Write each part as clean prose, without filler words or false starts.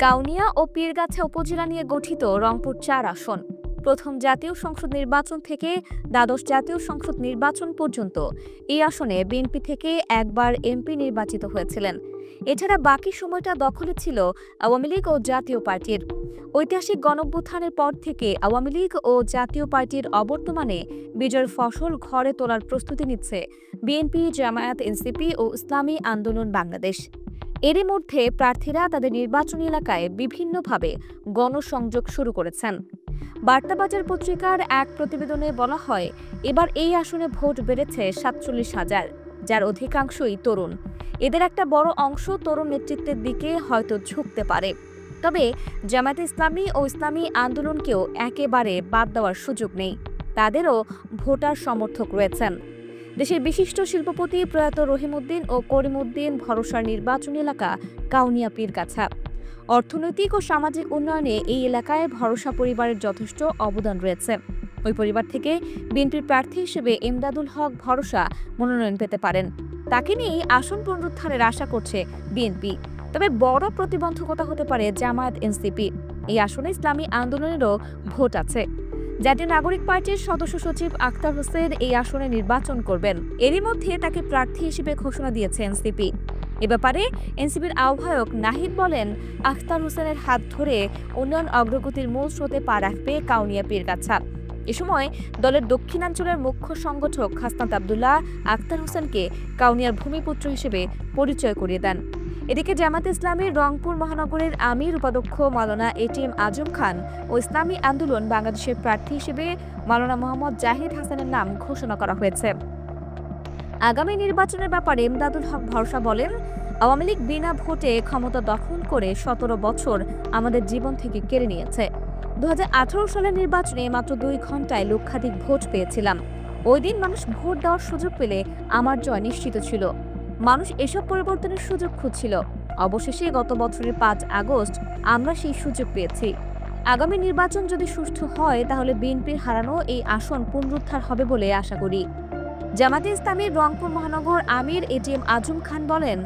কাউনিয়া ও পীরগাছা উপজেলা নিয়ে গঠিত রংপুর ৪ আসন। প্রথম জাতীয় সংসদ নির্বাচন থেকে দ্বাদশ জাতীয় সংসদ নির্বাচন পর্যন্ত এই আসনে বিএনপি থেকে একবার এমপি নির্বাচিত হয়েছিলেন। এছাড়া বাকি সময়টা দখলে ছিল আওয়ামী লীগ ও জাতীয় পার্টির। ঐতিহাসিক গণঅভ্যুত্থানের পর থেকে আওয়ামী লীগ ও জাতীয় পার্টির অবর্তমানে বিজয়ের ফসল ঘরে তোলার প্রস্তুতি নিচ্ছে বিএনপি, জামায়াত, এনসিপি ও ইসলামী আন্দোলন বাংলাদেশ। এরই মধ্যে প্রার্থীরা তাদের নির্বাচনী এলাকায় বিভিন্নভাবে গণসংযোগ শুরু করেছেন। বার্তাবাজার পত্রিকার এক প্রতিবেদনে বলা হয়, এবার এই আসনে ভোট বেড়েছে ৪৭,০০০, যার অধিকাংশই তরুণ। এদের একটা বড় অংশ তরুণ নেতৃত্বের দিকে হয়তো ঝুঁকতে পারে। তবে জামায়াতে ইসলামী ও ইসলামী আন্দোলনকেও একেবারে বাদ দেওয়ার সুযোগ নেই, তাদেরও ভোটার সমর্থক রয়েছেন। দেশের বিশিষ্ট শিল্পপতি প্রয়াত রহিমউদ্দিন ও করিমউদ্দিন ভরসার নির্বাচনী এলাকা কাউনিয়া পীরগাছা। অর্থনৈতিক ও সামাজিক উন্নয়নে এই এলাকায় ভরসা পরিবারের যথেষ্ট অবদান রয়েছে। ওই পরিবার থেকে বিএনপির প্রার্থী হিসেবে এমদাদুল হক ভরসা মনোনয়ন পেতে পারেন। তাকে নিয়েই আসন পুনরুদ্ধারের আশা করছে বিএনপি। তবে বড় প্রতিবন্ধকতা হতে পারে জামায়াত, এনসিপি। এই আসনে ইসলামী আন্দোলনেরও ভোট আছে। জাতীয় নাগরিক পার্টির সদস্য সচিব আখতার হোসেন এই আসনে নির্বাচন করবেন। এরই মধ্যে তাকে প্রার্থী হিসেবে ঘোষণা দিয়েছে এনসিপি। এ ব্যাপারে এনসিপির আহ্বায়ক নাহিদ বলেন, আখতার হোসেনের হাত ধরে উন্নয়ন অগ্রগতির মূল স্রোতে পা রাখবে কাউনিয়া পীরগাছা। এ সময় দলের দক্ষিণাঞ্চলের মুখ্য সংগঠক হাসনাত আব্দুল্লাহ আখতার হোসেনকে কাউনিয়ার ভূমিপুত্র হিসেবে পরিচয় করিয়ে দেন। এদিকে জামায়াতে ইসলামীর রংপুর মহানগরের আমির উপাধ্যক্ষ মাওলানা এটিএম আজম খান ও ইসলামী আন্দোলন বাংলাদেশের প্রার্থী হিসেবে মাওলানা মোহাম্মদ জাহিদ হাসানের নাম ঘোষণা করা হয়েছে। আগামী নির্বাচনের ব্যাপারে এমদাদুল হক ভরসা বলেন, আওয়ামী লীগ বিনা ভোটে ক্ষমতা দখল করে ১৭ বছর আমাদের জীবন থেকে কেড়ে নিয়েছে। ২০১৮ সালের নির্বাচনে মাত্র ২ ঘন্টায় লক্ষাধিক ভোট পেয়েছিলাম। ওই দিন মানুষ ভোট দেওয়ার সুযোগ পেলে আমার জয় নিশ্চিত ছিল। মানুষ এসব পরিবর্তনের সুযোগ খুঁজছিল। অবশেষে গত বছরের ৫ আগস্ট আমরা সেই সুযোগ পেয়েছি। আগামী নির্বাচন যদি সুষ্ঠু হয় তাহলে বিএনপির হারানো এই আসন পুনরুদ্ধার হবে বলে আশা করি। জামায়াতে ইসলামীর রংপুর মহানগর আমির এটিএম আজম খান বলেন,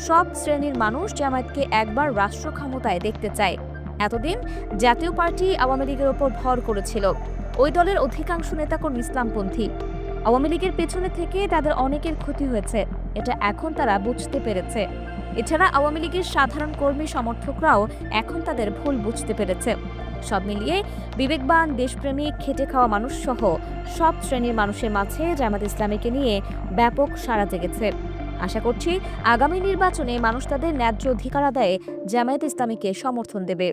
সব শ্রেণীর মানুষ জামায়াতকে একবার রাষ্ট্র ক্ষমতায় দেখতে চায়। এতদিন জাতীয় পার্টি আওয়ামী লীগের ওপর ভর করেছিল। ওই দলের অধিকাংশ নেতাকর্মী ইসলামপন্থী। আওয়ামী লীগের পেছনে থেকে তাদের অনেকের ক্ষতি হয়েছে, এটা এখন তারা বুঝতে পেরেছে। এছাড়া আওয়ামী লীগের সাধারণ কর্মী সমর্থকরাও এখন তাদের ভুল বুঝতে পেরেছে। সব মিলিয়ে বিবেকবান, দেশপ্রেমিক, খেটে খাওয়া মানুষ সহ সব শ্রেণীর মানুষের মাঝে জামায়াত ইসলামীকে নিয়ে ব্যাপক সাড়া জেগেছে। আশা করছি আগামী নির্বাচনে মানুষ তাদের ন্যায্য অধিকার আদায়ে জামায়াত ইসলামীকে সমর্থন দেবে।